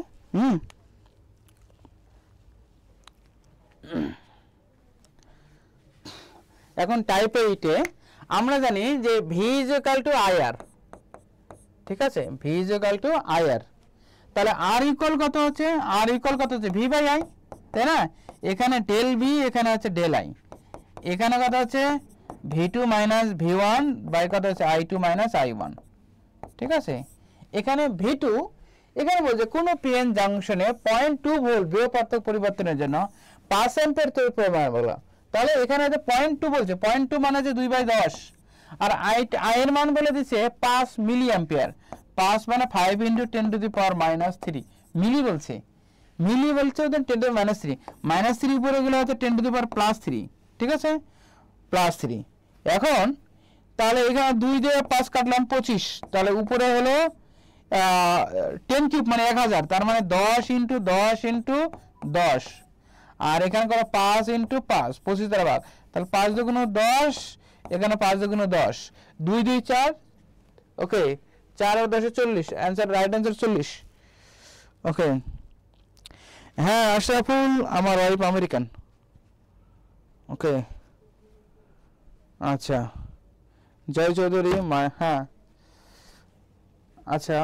এখন টাইপ 8-এ আমরা জানি যে V is equal two IR, ঠিক আছে, V is equal two IR. তাহলে আর ইকুয়াল কত হচ্ছে, আর ইকুয়াল কত হচ্ছে ভি বাই আই, তাই না। এখানে ডেল ভি, এখানে হচ্ছে ডেল আই, এখানে কত হচ্ছে ভি2 - ভি1 বাই কত হচ্ছে I2 - I1, ঠিক আছে। এখানে ভি2, এখানে বলছে কোন পিএন জাংশনে 0.2 ভোল্ট বিভব পার্থক্য পরিবর্তনের জন্য 5 অ্যাম্পিয়ার তড়িৎ প্রবাহ বলা। তাহলে এখানে যে 0.2 বলছে, 0.2 মানে যে 2/10, আর আই এর মান বলে দিচ্ছে 5 মিলি অ্যাম্পিয়ার। 5 মানে 5 × 10⁻³ মিলি বলছে, মিলি বলছে ওদের 10⁻³ -3 উপরে গেলে হচ্ছে 10⁻+3, ঠিক আছে, +3। এখন তাহলে এখানে 2 দিয়ে 5 কাটলাম 25, তাহলে উপরে হলো 10³ মানে 1000, তার মানে 10 × 10 × 10, আর এখানে করো 5 × 5, 25 দ্বারা ভাগ, তাহলে 5 × 10, এখানে 5 × 10, 2 2 4, ওকে, 4 আর 10 40, অ্যান্সার, রাইট অ্যান্সার 40। ওকে, হ্যাঁ আশরাফুল আমার ওয়াইফ আমেরিকান। ওকে, আচ্ছা, জয় চৌধুরী, হ্যাঁ আচ্ছা,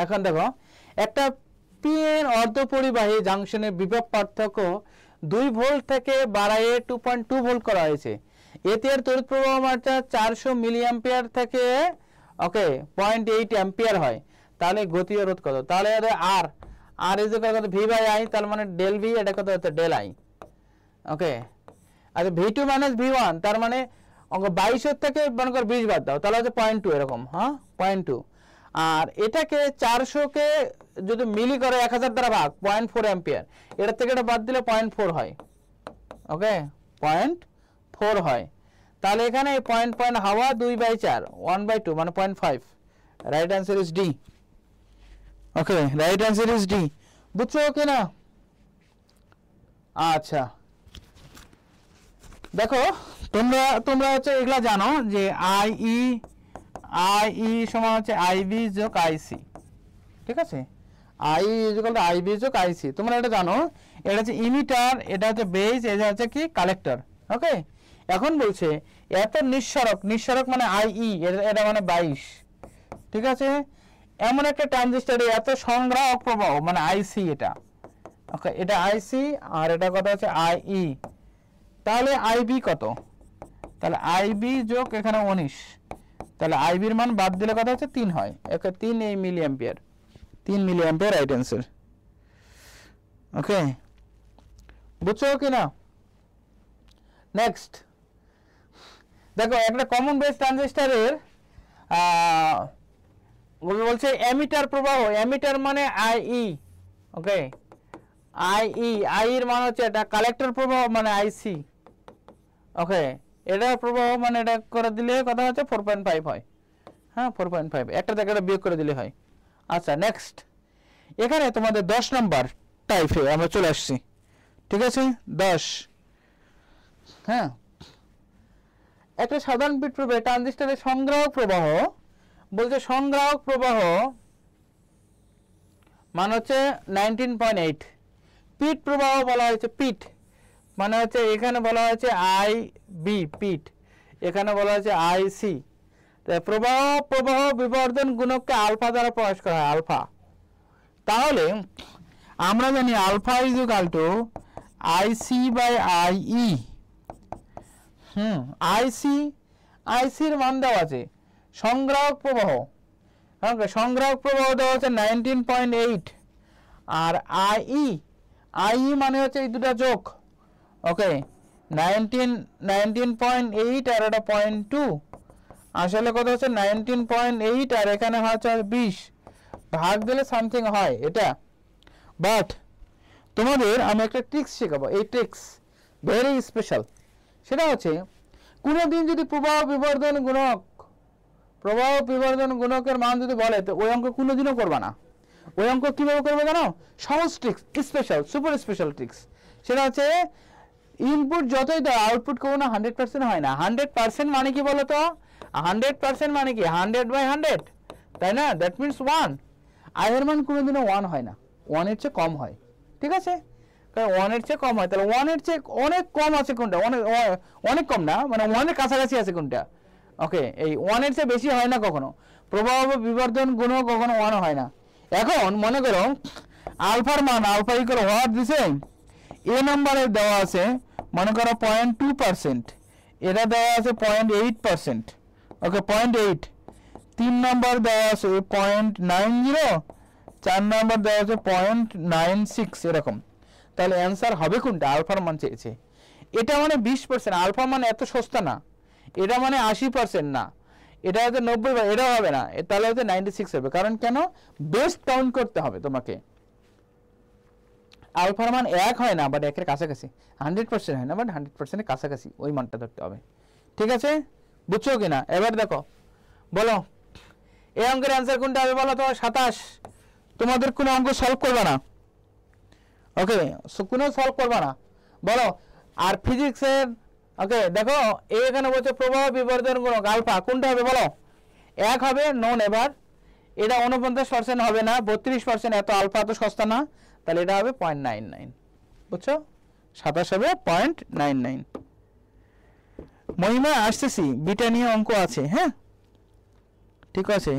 এখন দেখো একটা পিএন অর্ধপরিবাহী জাংশনের বিভব পার্থক্য 2 ভোল্ট থেকে বাড়ায়ে 2.2 ভোল্ট করা হয়েছে। এতে এর তড়িৎ প্রবাহ মাত্রা 400 মিলি অ্যাম্পিয়ার থেকে ওকে 0.8 অ্যাম্পিয়ার হয়। তাহলে গতীয় রোধ কত, তাহলে আর আর ইজ ইকুয়াল কত ভি বাই আই, তার মানে ডেল ভি, এটা কত হচ্ছে ডেল আই। ওকে, আচ্ছা ভি2 - ভি1, তার মানে অঙ্ক 22 থেকে মনে কর 20 বাদ দাও, তাহলে হচ্ছে 0.2 এরকম, হ্যাঁ 0.2। আর এটাকে 400-কে যদি মিলি করে 1000 দ্বারা ভাগ, 0.4 অ্যাম্পিয়ার, এটা থেকে এটা বাদ দিলে 0.4 হয়। ওকে, 0.4 হয়। তাহলে এখানে পয়েন্ট হাওয়া 2/4, 1/2 মানে 0.5, right answer is D. Okay, right answer is D, বুঝছো কি না। আচ্ছা দেখো, তোমরা হচ্ছে এগুলা জানো যে আই সমান হচ্ছে আইবি যোগ আইসি, ঠিক আছে, আই ইকুয়াল টু আইবি যোগ আইসি, তোমরা এটা জানো। এটা হচ্ছে ইমিটার, এটা হচ্ছে বেস, এটা হচ্ছে কি কালেক্টর। ওকে, এখন বলছে এত নিঃসরক মানে আইই, এটা মানে 22, ঠিক আছে, এমন একটা ট্রানজিস্টরে এত সংগ্রাহক প্রবাহ মানে আইসি, এটা ওকে, এটা আইসি, আর এটা কত হচ্ছে আইই। তাহলে আইবি কত, তাহলে আইবি যোগ এখানে 19, তাহলে আইবির মান বাদ দিলে কত হচ্ছে 3 হয়, 3 milli ampere, 3 milli ampere, right answer. Okay, বুঝছো কি না। নেক্সট দেখো একটা কমন বেস ট্রানজিস্টরের বলছে এমিটার প্রবাহ, এমিটার মানে আইই, ওকে আইই, আই এর মান হচ্ছে এটা, কালেক্টর প্রবাহ মানে আইসি, ওকে এটা প্রবাহ মানে এটা করে দিলে কথা হচ্ছে 4.5 হয়, হ্যাঁ 4.5, একটা থেকে একটা বিয়োগ করে দিলে হয়। আচ্ছা নেক্সট এখানে তোমাদের 10 নম্বর টাইপে আমরা চলে আসছি, ঠিক আছে 10, হ্যাঁ একটা সাধারণ বিট প্রবাহ ট্রানজিস্টরের সংগ্রাহক প্রবাহ, বলছে সংগ্রাহক প্রবাহ মান হচ্ছে 19.8, পিট প্রবাহ বলা হয়েছে, পিট মানে হচ্ছে এখানে বলা হয়েছে আই বি পিট, এখানে বলা হয়েছে আই সি। প্রবাহ প্রবাহ বিবর্ধন গুণককে আলফা দ্বারা প্রকাশ করা হয়, আলফা। তাহলে আমরা জানি alpha is equal to IC by IE, IC, আইসির মান দেওয়া আছে, সংগ্রাহক প্রবাহ, সংগ্রাহক প্রবাহ দেওয়া হচ্ছে 19.8, আর আইই, আইই মানে হচ্ছে এই দুটা যোগ, ওকে 19.8 আর এটা 0.2, আসলে কত হচ্ছে 19.8 আর এখানে হচ্ছে 20, ভাগ দিলে সামথিং হয় এটা। বাট তোমাদের আমি একটা ট্রিক্স শেখাবো, এই ট্রিক্স ভেরি স্পেশাল, সেটা হচ্ছে কোনোদিন যদি প্রবাহ বিবর্ধন গুণক, প্রবাহ বিবর্ধন গুণকের মান যদি বলে তো ওই অঙ্ক কোনোদিনও করবা না। ওই অঙ্ক কিভাবে করবে জানো? সহজ tricks, special super special tricks, সেটা হচ্ছে ইনপুট যতই দাও আউটপুট কখনো 100% হয় না। 100% মানে কি বলো তো? 100% মানে কি 100/100, তাই না? দ্যাট মিনস 1, আই এর মান কোনোদিনও 1 হয় না, 1 এর চেয়ে কম হয়, ঠিক আছে? কারণ 1 এর চেয়ে কম হয়, তাহলে 1 এর চেয়ে অনেক কম আছে কোনটা? অনেক কম না, মানে 1 এর কাছাকাছি আছে কোনটা? ওকে, এই 1 এর চেয়ে বেশি হয় না কখনো, প্রবাহ বিবর্ধন গুণও কখনো 1 হয় না। এখন মনে করো আলফার মান, আলফা ইকুয়াল হোয়াট দিছে, এ নাম্বারে দেওয়া আছে মনে করো 0.2%, এটা দেওয়া আছে 0.8%, ওকে 0.8, 3 নাম্বার দেওয়া আছে 0.90, 4 নাম্বার দেওয়া আছে 0.96, এরকম। তাহলে অ্যান্সার হবে কোনটা? আলফার মান চেয়েছে, এটা মানে 20%, আলফা মানে এত সস্তা না, এটা মানে 80% না, এটা হচ্ছে 90, এটা হবে না, তাহলে হচ্ছে 96 হবে। কারণ কেন? বেস্ট কাউন্ট করতে হবে তোমাকে, আলফার মান 1 হয় না বাট 1 এর কাছাকাছি, 100% হয় না বাট 100% এর কাছাকাছি, ওই মানটা ধরতে হবে, ঠিক আছে? বুঝছো কিনা? এবার দেখো বলো এই অঙ্কের অ্যান্সার কোনটা হবে বলো তো? 27। তোমাদের কোনো অঙ্ক সলভ করবে না, ওকে কোনো সলভ করবে না, বলো। আর ফিজিক্সের, ওকে দেখো এখানে বলছে প্রবাহ বিবর্ধন গুণক আলফা, কোনটা হবে বলো? 1 হবে, নোন। এবার এটা 49% হবে না, 32%, এত আলফা তো সস্তা না, তাহলে এটা হবে 0.99, বুঝছো? 27 হবে 0.99। মহিমা আসতেছি, বিটা নিয়ে অঙ্ক আছে, হ্যাঁ ঠিক আছে।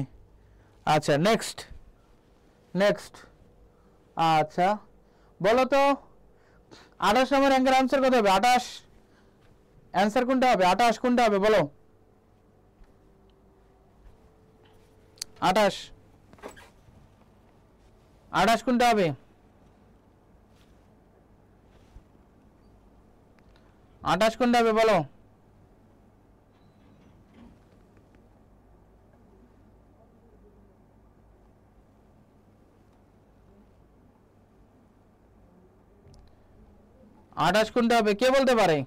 আচ্ছা নেক্সট, নেক্সট আচ্ছা বলো তো 28 নম্বর অঙ্কের আনসার কত হবে? 28 অ্যান্সার কোনটা হবে? 28 কোনটা হবে বলো? 28, 28 কোনটা হবে? 28 কোনটা হবে বলো? আঠাশ কোনটা হবে? কে বলতে পারে?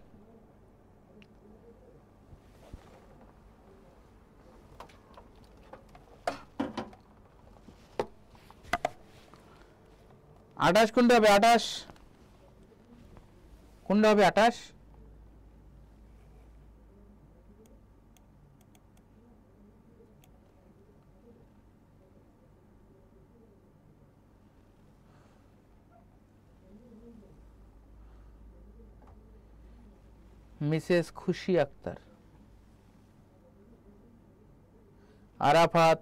আঠাশ কোনটা হবে? 28 কোনটা হবে? 28 মিসেস খুশি আক্তার, আরাফাত।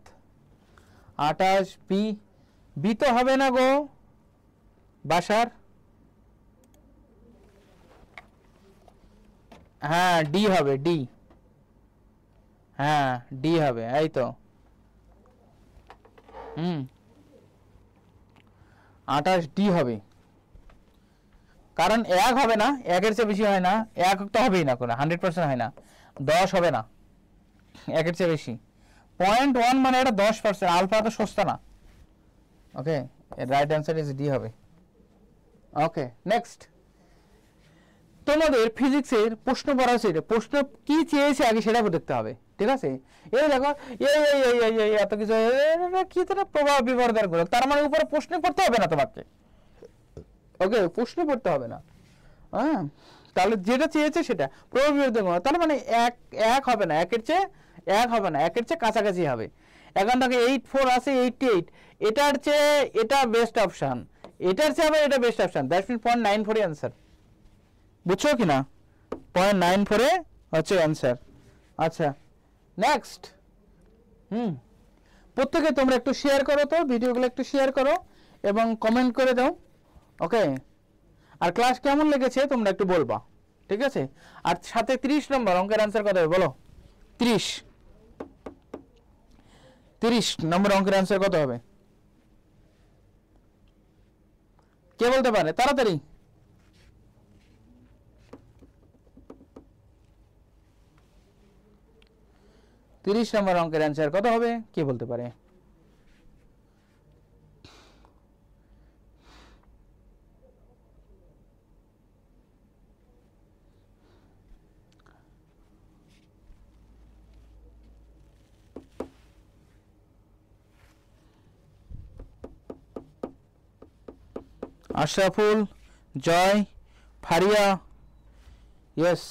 28 বি, বি তো হবে না গো বাসার, হ্যাঁ ডি হবে, ডি, হ্যাঁ ডি হবে, এই তো 28 ডি হবে। কারণ 1 হবে না, 1-এর চেয়ে বেশি হয় না, 1 তো হবেই না, কোনো 100% হয় না, 10 হবে না 1-এর চেয়ে বেশি। 0.1 মানে এটা 10%, আলফা তো সস্তা না। ওকে, রাইট অ্যান্সার ইজ ডি হবে। ওকে, নেক্সট তোমাদের ফিজিক্সের প্রশ্ন পড়া ছিল, প্রশ্ন কি চেয়েছে আগে সেটা দেখতে হবে, ঠিক আছে? এই দেখো এই এত কিছু কি প্রভাব বিবর্ধন করো, তার মানে উপরে প্রশ্ন পড়তে হবে না তোমাকে। ওকে, প্রশ্ন পড়তে হবে না। হ্যাঁ, তাহলে যেটা চেয়েছে সেটা প্রভাব বিবর্ধন করো, তার মানে এক হবে না, 1-এর চেয়ে 1 হবে না, 1-এর চেয়ে কাছাকাছি হবে। এখন থেকে 84 আছে 88, এটার চেয়ে এটা বেস্ট অপশন, এটার চেয়ে আবার এটা best option, that's mean 0.94 answer. বুঝছো কি না? 0.94 হচ্ছে অ্যান্সার। আচ্ছা, নেক্সট। প্রত্যেকে তোমরা একটু শেয়ার করো, তো ভিডিওগুলো একটু শেয়ার করো এবং কমেন্ট করে দাও। ওকে, আর ক্লাস কেমন লেগেছে তোমরা একটু বলবা, ঠিক আছে? আর সাথে 30 নম্বর অঙ্কের অ্যান্সার কত হবে বলো? 30 নম্বর অঙ্কের অ্যান্সার কত হবে? কে বলতে পারে তাড়াতাড়ি? 30 নম্বর অঙ্কের অ্যান্সার কত হবে, কে বলতে পারে? আশরাফুল, জয়, ফারিয়া, ইয়েস।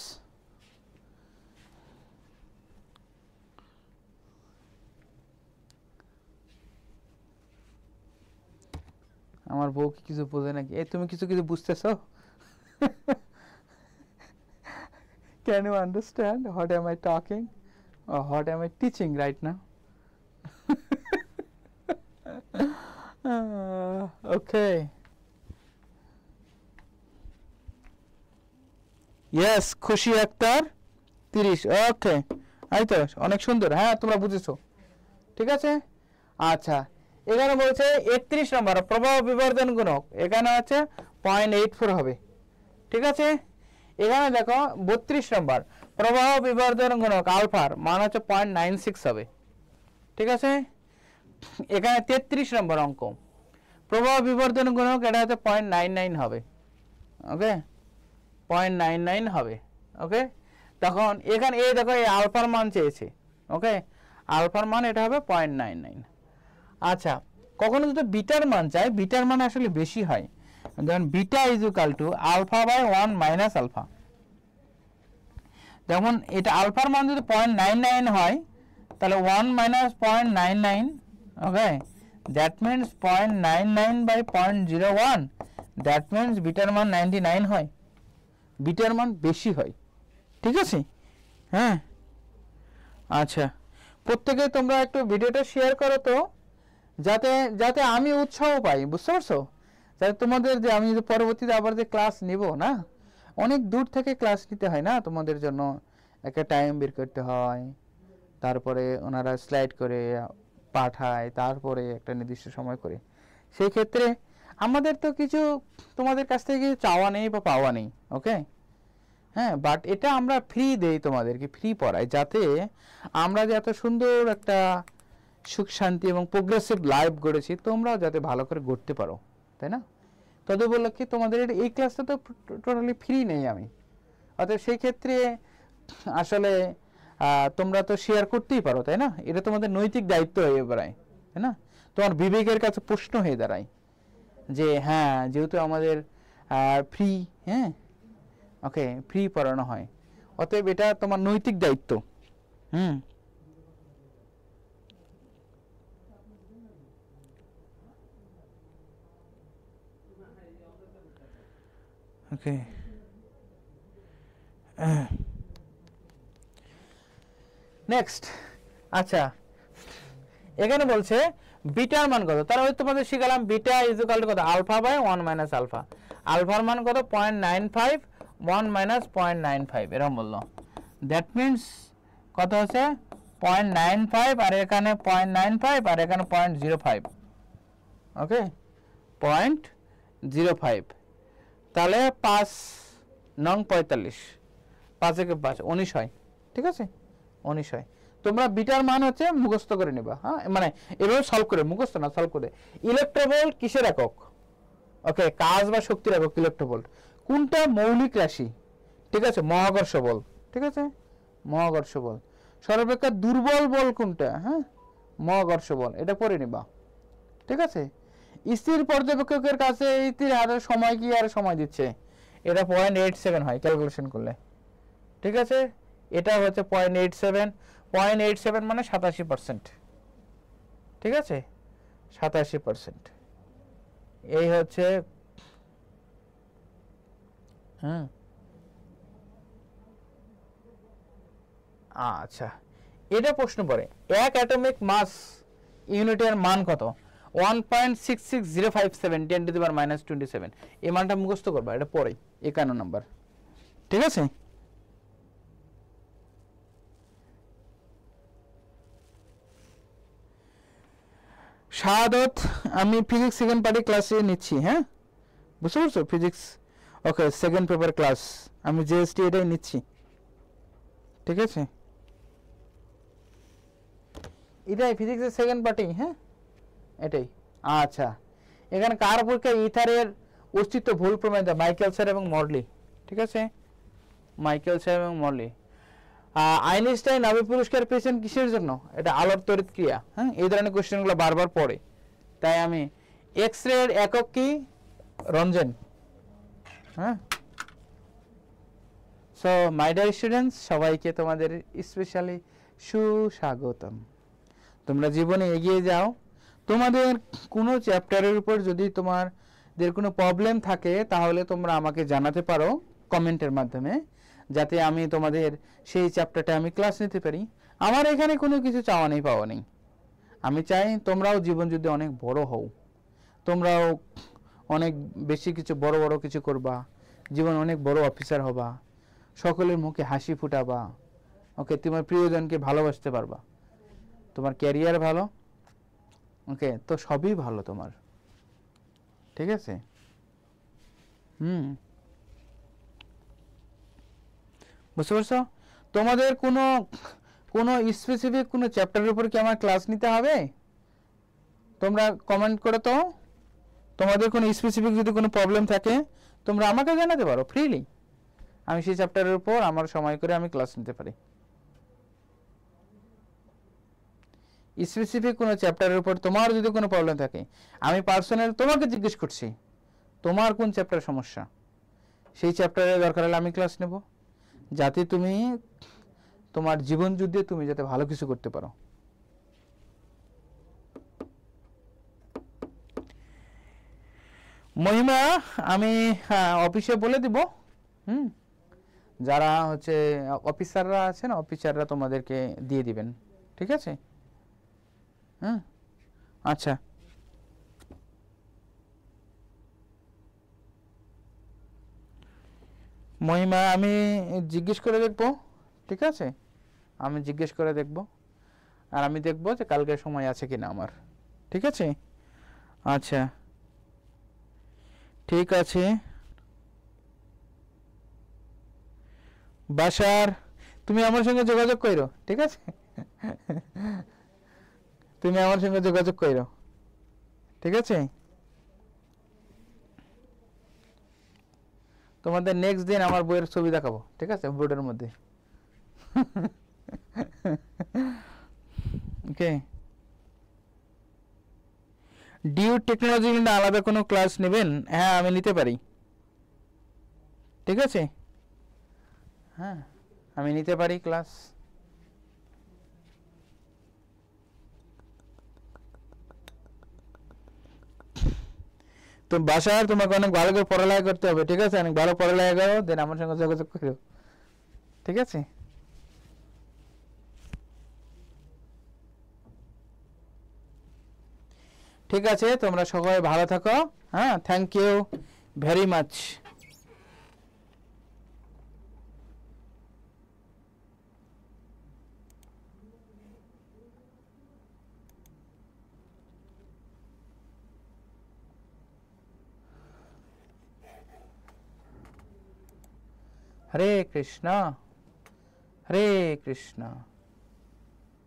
আমার বউ কি কিছু বোঝে নাকি? এই তুমি কিছু কিছু বুঝতেছো? Can you understand what am I talking or what am I teaching right now? Okay. Yes, খুশি আক্তার 30। ওকে, এই তো অনেক সুন্দর। হ্যাঁ, তোমরা বুঝেছো, ঠিক আছে। আচ্ছা, এখানে বলছে 31 নম্বর প্রভাব বিবর্ধন গুণক, এখানে আছে 0.84 হবে, ঠিক আছে। এখানে দেখো 32 নম্বর প্রভাব বিবর্ধন গুণক আলফার মান হচ্ছে 0.96 হবে, ঠিক আছে। এখানে 33 নম্বর অঙ্ক প্রভাব বিবর্ধন গুণক, এটা হচ্ছে 0.99 হবে। ওকে, 0.99 হবে। ওকে, তখন এখানে এই দেখো এই আলফার মান চেয়েছে। ওকে, আলফার মান এটা হবে 0.99। আচ্ছা, কখনো যদি বিটার মান চাই, বিটার মান আসলে বেশি হয়, যেমন beta is equal to alpha by 1 minus alpha. যেমন এটা আলফার মান যদি 0.99 হয়, তাহলে 1 minus 0.99, okay, that means 0.99 by 0.01, that means বিটার মান 99 হয়, বিটার মান বেশি হয়, ঠিক আছে। হ্যাঁ, আচ্ছা, প্রত্যেকে তোমরা একটু ভিডিওটা শেয়ার করো তো, যাতে যাতে আমি উৎসাহ পাই, বুঝতে পারছো? যাতে তোমাদের যে আমি পরবর্তীতে আবার যে ক্লাস নিব না, অনেক দূর থেকে ক্লাস নিতে হয় না, তোমাদের জন্য একটা টাইম বের করতে হয়, তারপরে ওনারা স্লাইড করে পাঠায়, তারপরে একটা নির্দিষ্ট সময় করে। সেই ক্ষেত্রে আমাদের তো কিছু তোমাদের কাছ থেকে কিছু চাওয়া নেই বা পাওয়া নেই। ওকে, হ্যাঁ, বাট এটা আমরা ফ্রি দেই, তোমাদেরকে ফ্রি পড়াই, যাতে আমরা যে এত সুন্দর একটা সুখ শান্তি এবং প্রোগ্রেসিভ লাইফ গড়েছি, তোমরাও যাতে ভালো করে গড়তে পারো, তাই না? তবে বললো কি তোমাদের এই ক্লাসটা তো টোটালি ফ্রি নেই আমি, অতএব সেই ক্ষেত্রে আসলে তোমরা তো শেয়ার করতেই পারো, তাই না? এটা তোমাদের নৈতিক দায়িত্ব হয়ে দাঁড়ায়, তাই না? তোমার বিবেকের কাছে প্রশ্ন হয়ে দাঁড়ায় যে হ্যাঁ, যেহেতু আমাদের ফ্রি, হ্যাঁ, ওকে, ফ্রি পড়ানো হয়, অতএব এটা তোমার নৈতিক দায়িত্ব। ওকে, নেক্সট। আচ্ছা, এখানে বলছে বিটার মান কত, তাহলে ওই তোমাদের শিখালাম বিটা ইজ ইকুয়াল টু কত, আলফা বাই 1 মাইনাস আলফা। আলফার মান কত, 0.95, 1 মাইনাস 0.95, এরকম বললো। দ্যাট মিনস কত হচ্ছে 0.95, আর এখানে 0.95, আর এখানে 0.05। ওকে, 0.05। তাহলে 5 নং 45, 5 একে 5 19 হয়। ঠিক আছে, 19 হয়। তোমরা বিটার মান হচ্ছে মুখস্থ করে নেবা, হ্যাঁ, মানে এভাবে সলভ করে, মুখস্থ না, সলভ করে। ইলেকট্রোভোল্ট কিসের একক? ওকে, কাজ বা শক্তির একক ইলেকট্রোভোল্ট। কোনটা মৌলিক রাশি? ঠিক আছে, মহাকর্ষ বল। ঠিক আছে, মহাকর্ষ বল। সর্বাপেক্ষা দুর্বল বল কোনটা? হ্যাঁ, মহাকর্ষ বল। এটা পড়ে নিবা। ঠিক আছে, স্থির পর্যবেক্ষকের কাছে এই হাজার সময় কি আর সময় দিচ্ছে? এটা 0.87 হয় ক্যালকুলেশন করলে। ঠিক আছে, এটা হচ্ছে 0.87, 0.87 মানে 87%। ঠিক আছে, 87%। এই হচ্ছে, হ্যাঁ, আচ্ছা, এটা প্রশ্ন পড়ে, এক অ্যাটমিক মাস ইউনিটের মান কত? 1.66057 10⁻⁻27। এই মানটা মুখস্থ করবা, এটা পরে 51 নম্বর। ঠিক আছে, শাহাদত, আমি ফিজিক্স সেকেন্ড পার্টি ক্লাসে নিচ্ছি। হ্যাঁ, বুঝতে পারছো? ফিজিক্স, ওকে, সেকেন্ড পেপার ক্লাস আমি জিএসটি এটাই নিচ্ছি। ঠিক আছে, এটাই ফিজিক্সের সেকেন্ড পার্টি। হ্যাঁ, এটাই। আচ্ছা, এখানে কার পরীক্ষায় ইথারের অস্তিত্ব ভুল প্রমাণিত? মাইকেল স্যার এবং মর্লি। ঠিক আছে, মাইকেল স্যার এবং মর্লি। আইনস্টাইন নোবেল পুরস্কার পেয়েছেন কিসের জন্য? এটা আলোর তড়িৎ ক্রিয়া। হ্যাঁ, এই ধরনের কোশ্চেনগুলো বারবার পড়ে, তাই আমি এক্স রে এর একক কি? রঞ্জন। হ্যাঁ, সো মাই ডিয়ার স্টুডেন্টস, সবাইকে তোমাদের স্পেশালি সুস্বাগতম। তোমরা জীবনে এগিয়ে যাও। তোমাদের কোনো চ্যাপ্টারের উপর যদি তোমাদের কোনো প্রবলেম থাকে তাহলে তোমরা আমাকে জানাতে পারো কমেন্টের মাধ্যমে, যাতে আমি তোমাদের সেই চ্যাপ্টারটা আমি ক্লাস নিতে পারি। আমার এখানে কোনো কিছু চাওয়া নেই, পাওয়া নেই। আমি চাই তোমরাও জীবন যুদ্ধে অনেক বড় হও, তোমরাও অনেক বেশি কিছু বড় বড় কিছু করবা, জীবন অনেক বড় অফিসার হবা, সকলের মুখে হাসি ফুটাবা। ওকে, তোমার প্রিয়জনকে ভালোবাসতে পারবা, তোমার ক্যারিয়ার ভালো। ওকে, তো সবই ভালো তোমার। ঠিক আছে, বুঝতে পারছো? তোমাদের কোনো কোনো স্পেসিফিক কোনো চ্যাপ্টারের উপর কি আমার ক্লাস নিতে হবে? তোমরা কমেন্ট করো তো। তোমাদের কোনো স্পেসিফিক যদি কোনো প্রবলেম থাকে তোমরা আমাকে জানাতে পারো ফ্রিলি। আমি সেই চ্যাপ্টারের উপর আমার সময় করে আমি ক্লাস নিতে পারি। স্পেসিফিক কোনো চ্যাপ্টারের উপর তোমার যদি কোনো প্রবলেম থাকে, আমি পার্সোনাল তোমাকে জিজ্ঞেস করছি তোমার কোন চ্যাপ্টার সমস্যা, সেই চ্যাপ্টারের দরকার হলে আমি ক্লাস নেব, যাতে তুমি তোমার জীবন যুদ্ধে তুমি যাতে ভালো কিছু করতে পারো। মহিমা আমি অফিসে বলে দিব। যারা হচ্ছে অফিসাররা আছেন, অফিসাররা তোমাদেরকে দিয়ে দিবেন। ঠিক আছে, হ্যাঁ, আচ্ছা, মহিমা আমি জিজ্ঞেস করে দেখবো। ঠিক আছে, আমি জিজ্ঞেস করে দেখব, আর আমি দেখব যে কালকে সময় আছে কিনা আমার। ঠিক আছে, আচ্ছা, ঠিক আছে। বাসার, তুমি আমার সঙ্গে যোগাযোগ করো। ঠিক আছে, তুমি আমার সঙ্গে যোগাযোগ করো। ঠিক আছে, তোমাদের নেক্সট দিন আমার বইয়ের ছবি দেখাবো। ঠিক আছে, বোর্ডের মধ্যে। ওকে, ডিউ টেকনোলজি কিন্তু আলাদা কোনো ক্লাস নেবেন? হ্যাঁ, আমি নিতে পারি। ঠিক আছে, হ্যাঁ, আমি নিতে পারি ক্লাস। তো বাসায় তোমাকে অনেক ভালো করে পড়ালেখা করতে হবে। ঠিক আছে, অনেক ভালো পড়ালেখা করো, দেন আমার সঙ্গে যোগাযোগ করো। ঠিক আছে, ঠিক আছে, তোমরা সবাই ভালো থাকো। হ্যাঁ, thank you very much. Hare Krishna Hare Krishna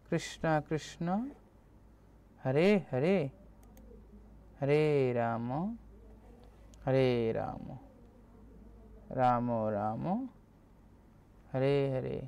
Krishna Krishna Hare Hare Hare Ram Hare Ram Ram Ram Hare Hare